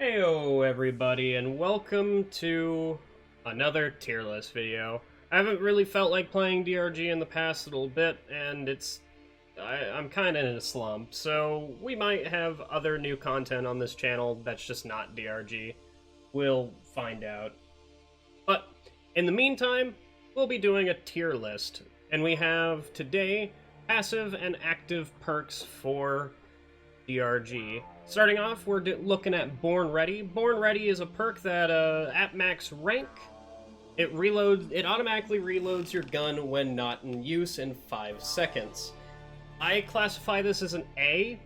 Heyo everybody, and welcome to another tier list video. I haven't really felt like playing DRG in the past little bit, and I'm kind of in a slump, so we might have other new content on this channel that's just not DRG. We'll find out. But in the meantime, we'll be doing a tier list, and we have today passive and active perks for DRG. Starting off, we're looking at Born Ready. Born Ready is a perk that, at max rank, it automatically reloads your gun when not in use in 5 seconds. I classify this as an A.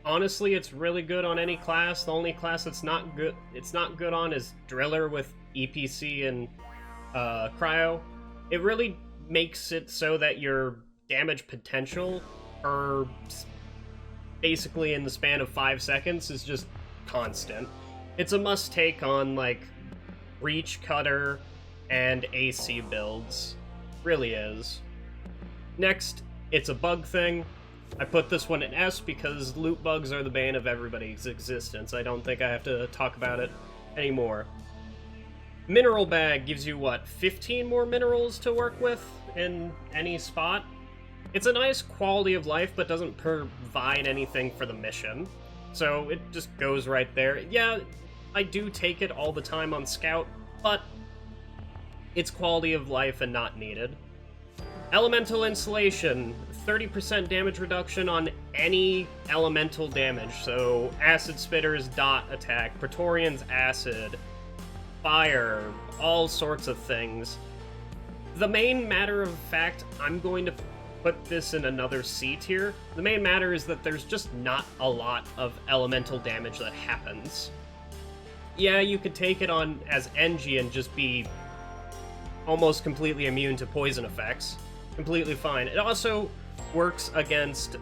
Honestly, it's really good on any class. The only class it's not good on is Driller with EPC and Cryo. It really makes it so that your damage potential per basically in the span of 5 seconds is just constant. It's a must take on like Breach Cutter and AC builds. Really is. Next, it's a bug thing. I put this one in S because loot bugs are the bane of everybody's existence. I don't think I have to talk about it anymore. Mineral Bag gives you, what, 15 more minerals to work with in any spot? It's a nice quality of life, but doesn't provide anything for the mission. So it just goes right there. Yeah, I do take it all the time on Scout, but it's quality of life and not needed. Elemental Insulation, 30% damage reduction on any elemental damage. So Acid Spitter's dot attack, Praetorian's acid, fire, all sorts of things. The main matter of fact, I'm going to put this in another C tier. The main matter is that there's just not a lot of elemental damage that happens. Yeah, you could take it on as NG and just be almost completely immune to poison effects. Completely fine. It also works against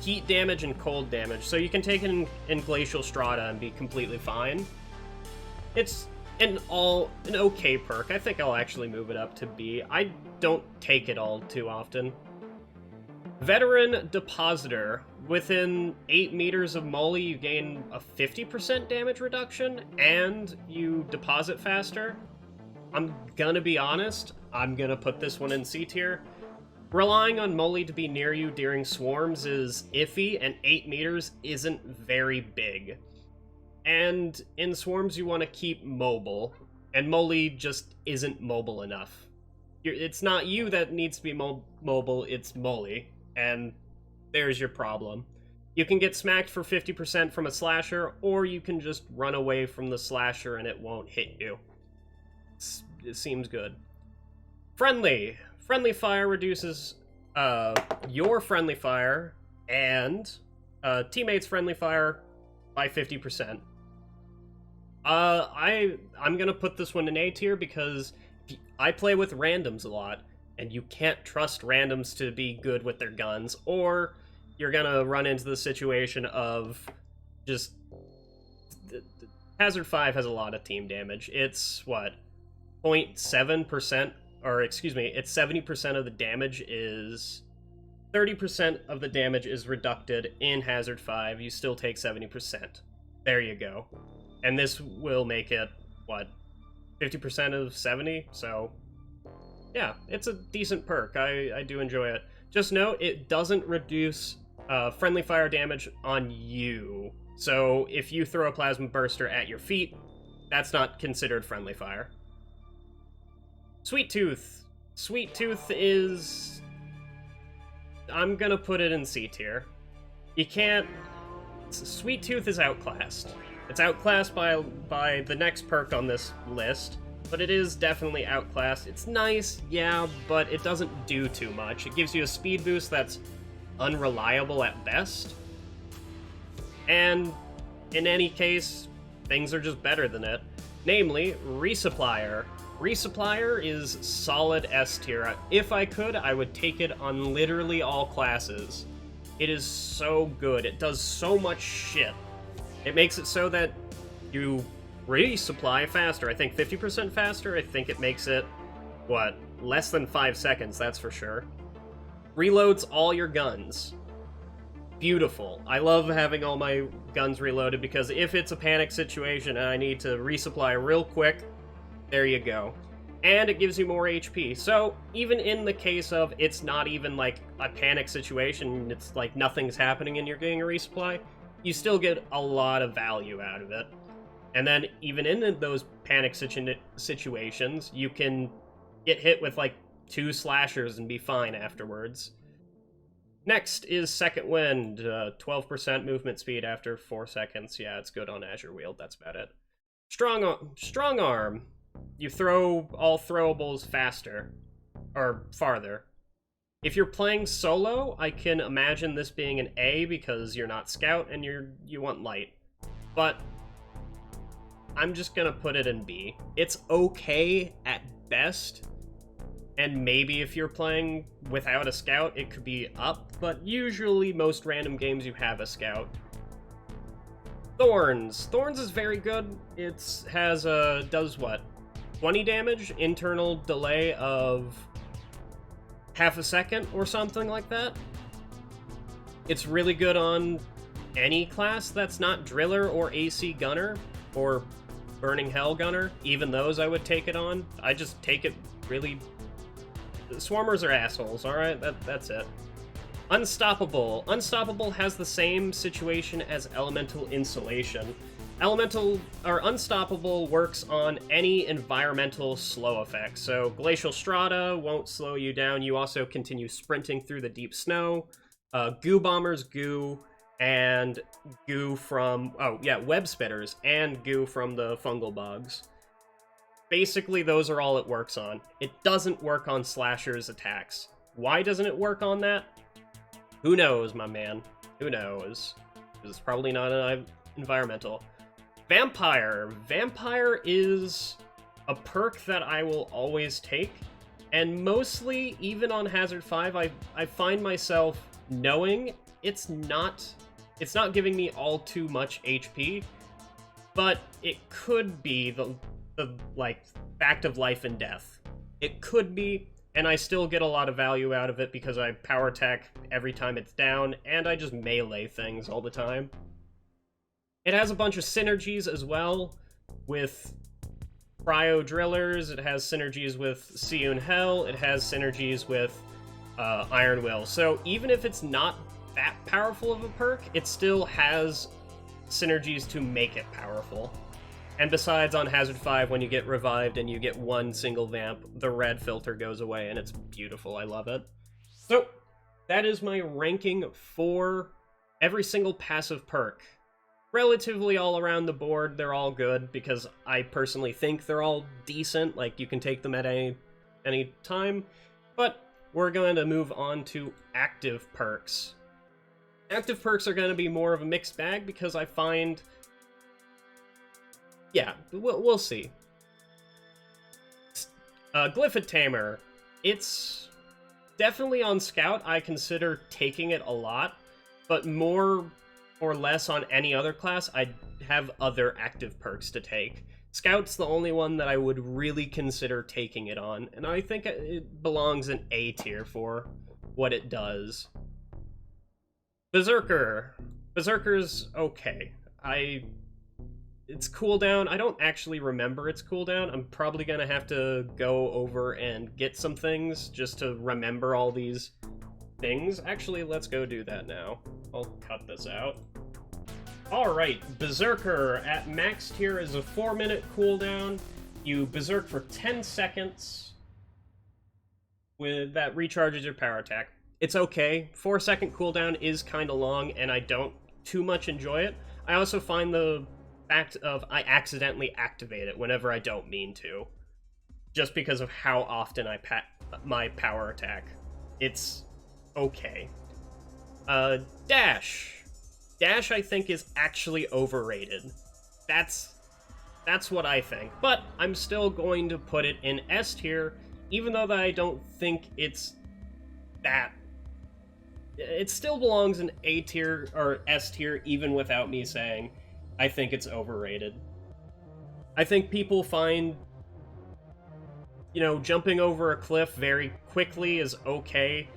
heat damage and cold damage, so you can take it in Glacial Strata and be completely fine. It's an okay perk. I think I'll actually move it up to B. I don't take it all too often. Veteran Depositor. Within 8 meters of Molly, you gain a 50% damage reduction, and you deposit faster. I'm gonna be honest, I'm gonna put this one in C tier. Relying on Molly to be near you during swarms is iffy, and 8 meters isn't very big. And in swarms, you want to keep mobile, and Molly just isn't mobile enough. It's not you that needs to be mobile, it's Molly, and there's your problem. You can get smacked for 50% from a slasher, or you can just run away from the slasher and it won't hit you. It seems good. Friendly. Friendly fire reduces your friendly fire and teammates' friendly fire by 50%. I'm gonna put this one in A tier because I play with randoms a lot, and you can't trust randoms to be good with their guns, or you're gonna run into the situation of just... Hazard 5 has a lot of team damage. It's, what, 0.7%, or excuse me, it's 70% of the damage is... 30% of the damage is reducted in Hazard 5, you still take 70%. There you go. And this will make it, what, 50% of 70? So, yeah, it's a decent perk. I do enjoy it. Just note, it doesn't reduce friendly fire damage on you. So, if you throw a Plasma Burster at your feet, that's not considered friendly fire. Sweet Tooth. Sweet Tooth is... I'm gonna put it in C tier. You can't... Sweet Tooth is outclassed. It's outclassed by the next perk on this list, but it is definitely outclassed. It's nice, yeah, but it doesn't do too much. It gives you a speed boost that's unreliable at best. And in any case, things are just better than it. Namely, Resupplier. Resupplier is solid S tier. If I could, I would take it on literally all classes. It is so good. It does so much shit. It makes it so that you resupply faster. I think 50% faster. I think it makes it, what, less than 5 seconds, that's for sure. Reloads all your guns. Beautiful. I love having all my guns reloaded, because if it's a panic situation and I need to resupply real quick, there you go. And it gives you more HP. So even in the case of it's not even like a panic situation, it's like nothing's happening and you're getting a resupply, you still get a lot of value out of it. And then even in those panic situations, you can get hit with like 2 slashers and be fine afterwards. Next is Second Wind, 12% movement speed after 4 seconds. Yeah, it's good on Azure Wield, that's about it. Strong Arm. You throw all throwables faster, or farther. If you're playing solo, I can imagine this being an A because you're not scout and you want light. But I'm just gonna put it in B. It's okay at best, and maybe if you're playing without a scout, it could be up, but usually most random games you have a scout. Thorns. Thorns is very good. It has a, does what? 20 damage, internal delay of half a second or something like that. It's really good on any class that's not Driller or AC Gunner or Burning Hell Gunner. Even those I would take it on. I just take it really... Swarmers are assholes, alright? That's it. Unstoppable. Unstoppable has the same situation as Elemental Insulation. Unstoppable works on any environmental slow effects. So Glacial Strata won't slow you down. You also continue sprinting through the deep snow. Goo Bombers, goo, and goo from... Oh, yeah, Web Spitters, and goo from the fungal bugs. Basically, those are all it works on. It doesn't work on Slasher's attacks. Why doesn't it work on that? Who knows, my man? Who knows? Because it's probably not an environmental. Vampire. Vampire is a perk that I will always take, and mostly, even on Hazard 5, I find myself knowing it's not giving me all too much HP, but it could be the like, fact of life and death. It could be, and I still get a lot of value out of it because I power attack every time it's down, and I just melee things all the time. It has a bunch of synergies as well with Cryo Drillers, it has synergies with Seun Hell, it has synergies with Iron Will. So even if it's not that powerful of a perk, it still has synergies to make it powerful. And besides, on Hazard 5, when you get revived and you get one single vamp, the red filter goes away, and it's beautiful. I love it. So, that is my ranking for every single passive perk. Relatively all around the board, they're all good, because I personally think they're all decent. Like, you can take them at any time. But we're going to move on to active perks. Active perks are going to be more of a mixed bag, because I find... Yeah, we'll see. Glyphid Tamer. It's definitely on Scout. I consider taking it a lot, but more or less on any other class, I have other active perks to take. Scout's the only one that I would really consider taking it on, and I think it belongs in A tier for what it does. Berserker. Berserker's okay. Its cooldown, I don't actually remember its cooldown. I'm probably gonna have to go over and get some things just to remember all these things. Actually, let's go do that now. I'll cut this out. Alright, Berserker at max tier is a 4-minute cooldown. You berserk for 10 seconds. That recharges your power attack. It's okay. 4-second cooldown is kinda long, and I don't too much enjoy it. I also find the fact of I accidentally activate it whenever I don't mean to, just because of how often I my power attack. It's okay. Dash. Dash, I think, is actually overrated. That's what I think, but I'm still going to put it in S tier, even though that I don't think it's that. It still belongs in A tier or S tier, even without me saying I think it's overrated. I think people find, jumping over a cliff very quickly is okay,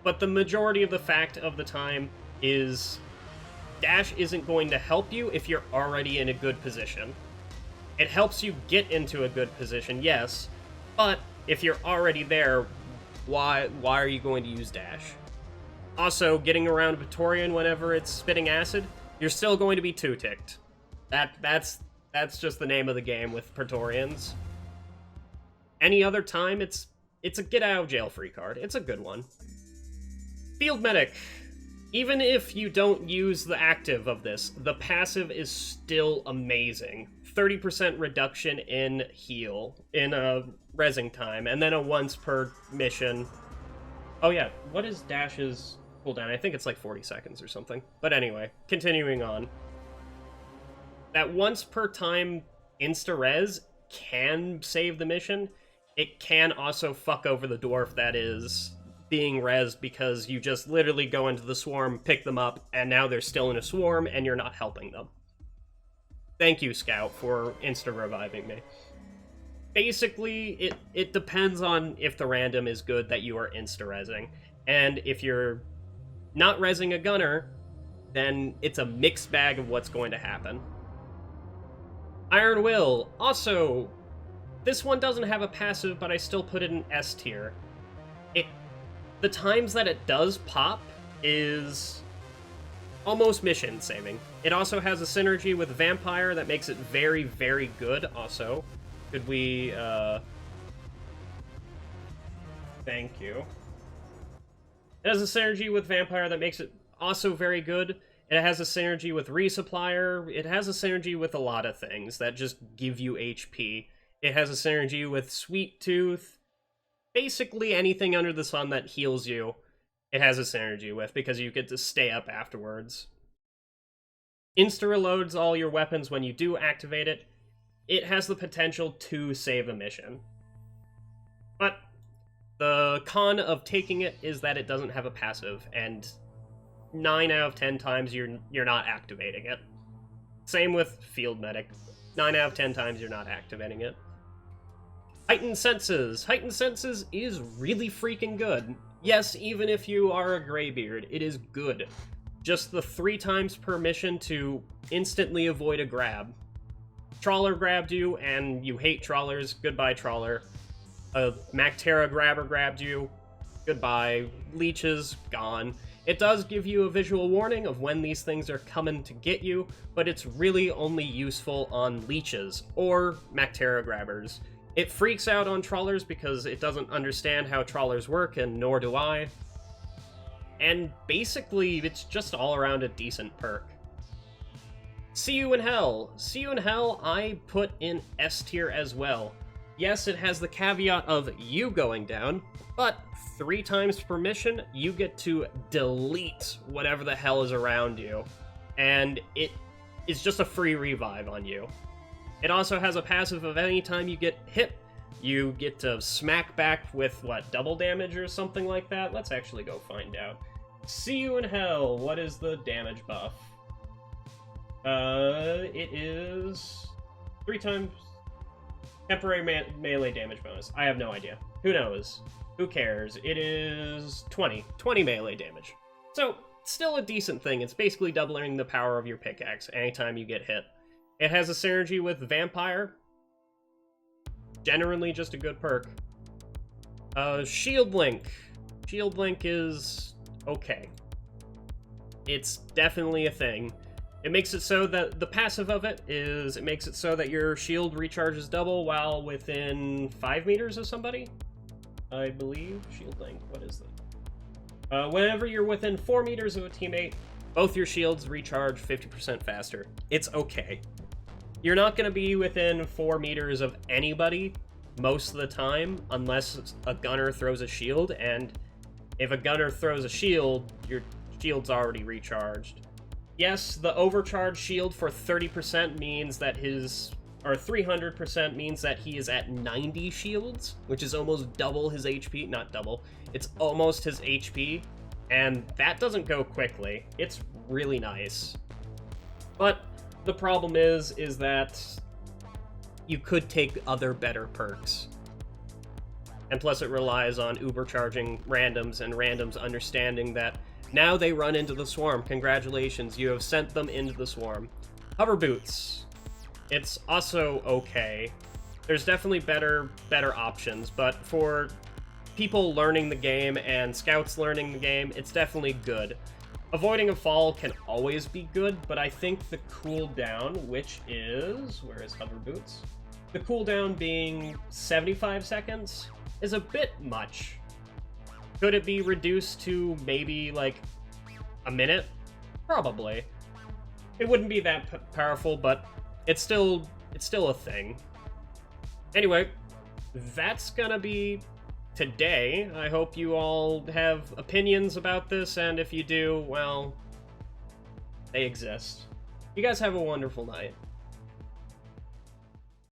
but the majority of the fact of the time is dash isn't going to help you if you're already in a good position. It helps you get into a good position, yes, but if you're already there, why are you going to use dash? Also, getting around Praetorian whenever it's spitting acid, you're still going to be two-ticked. That's just the name of the game with Praetorians. Any other time, it's a get-out-of-jail-free card. It's a good one. Field Medic. Even if you don't use the active of this, the passive is still amazing. 30% reduction in heal, in a rezzing time, and then a once per mission. Oh yeah, what is Dash's cooldown? I think it's like 40 seconds or something. But anyway, continuing on. That once per time insta-res can save the mission. It can also fuck over the dwarf that is being rezzed because you just literally go into the swarm, pick them up, and now they're still in a swarm and you're not helping them. Thank you, Scout, for insta-reviving me. Basically, it depends on if the random is good that you are insta-rezzing. And if you're not rezzing a gunner, then it's a mixed bag of what's going to happen. Iron Will. Also, this one doesn't have a passive, but I still put it in S tier. The times that it does pop is almost mission saving. It also has a synergy with Vampire that makes it very, very good also. Could we, Thank you. It has a synergy with Vampire that makes it also very good. It has a synergy with Resupplier. It has a synergy with a lot of things that just give you HP. It has a synergy with Sweet Tooth. Basically anything under the sun that heals you, it has a synergy with, because you get to stay up afterwards. Insta-reloads all your weapons when you do activate it. It has the potential to save a mission. But the con of taking it is that it doesn't have a passive, and 9 out of 10 times you're not activating it. Same with Field Medic. 9 out of 10 times you're not activating it. Heightened Senses. Heightened Senses is really freaking good. Yes, even if you are a Greybeard, it is good. Just the 3 times per mission to instantly avoid a grab. Trawler grabbed you, and you hate trawlers. Goodbye, trawler. A Mactera grabber grabbed you. Goodbye. Leeches, gone. It does give you a visual warning of when these things are coming to get you, but it's really only useful on leeches, or Mactera grabbers. It freaks out on trawlers because it doesn't understand how trawlers work, and nor do I. And basically, it's just all around a decent perk. See You in Hell. See You in Hell, I put in S tier as well. Yes, it has the caveat of you going down, but 3 times per mission, you get to delete whatever the hell is around you. And it is just a free revive on you. It also has a passive of any time you get hit, you get to smack back with, what, double damage or something like that? Let's actually go find out. See You in Hell, what is the damage buff? It is 3 times temporary melee damage bonus. I have no idea. Who knows? Who cares? It is 20 melee damage. So, still a decent thing. It's basically doubling the power of your pickaxe anytime you get hit. It has a synergy with Vampire. Generally just a good perk. Shield Link. Shield Link is okay. It's definitely a thing. It makes it so that the passive of it is, it makes it so that your shield recharges double while within 5 meters of somebody. I believe. Shield Link, what is that? Whenever you're within 4 meters of a teammate, both your shields recharge 50% faster. It's okay. You're not going to be within 4 meters of anybody most of the time unless a gunner throws a shield, and if a gunner throws a shield, your shield's already recharged. Yes, the overcharged shield for 30% means that or 300% means that he is at 90 shields, which is almost double his HP. Not double, it's almost his HP, and that doesn't go quickly. It's really nice. But the problem is that you could take other better perks. And plus it relies on uber charging randoms, and randoms understanding that Now they run into the swarm. Congratulations, you have sent them into the swarm. Hover boots. It's also okay. There's definitely better options, but for people learning the game and scouts learning the game, it's definitely good. Avoiding a fall can always be good, but I think the cooldown, which is... where is hover boots? The cooldown being 75 seconds is a bit much. Could it be reduced to maybe, like, a minute? Probably. It wouldn't be that powerful, but it's still a thing. Anyway, that's gonna be today. I hope you all have opinions about this, and if you do, well, they exist. You guys have a wonderful night.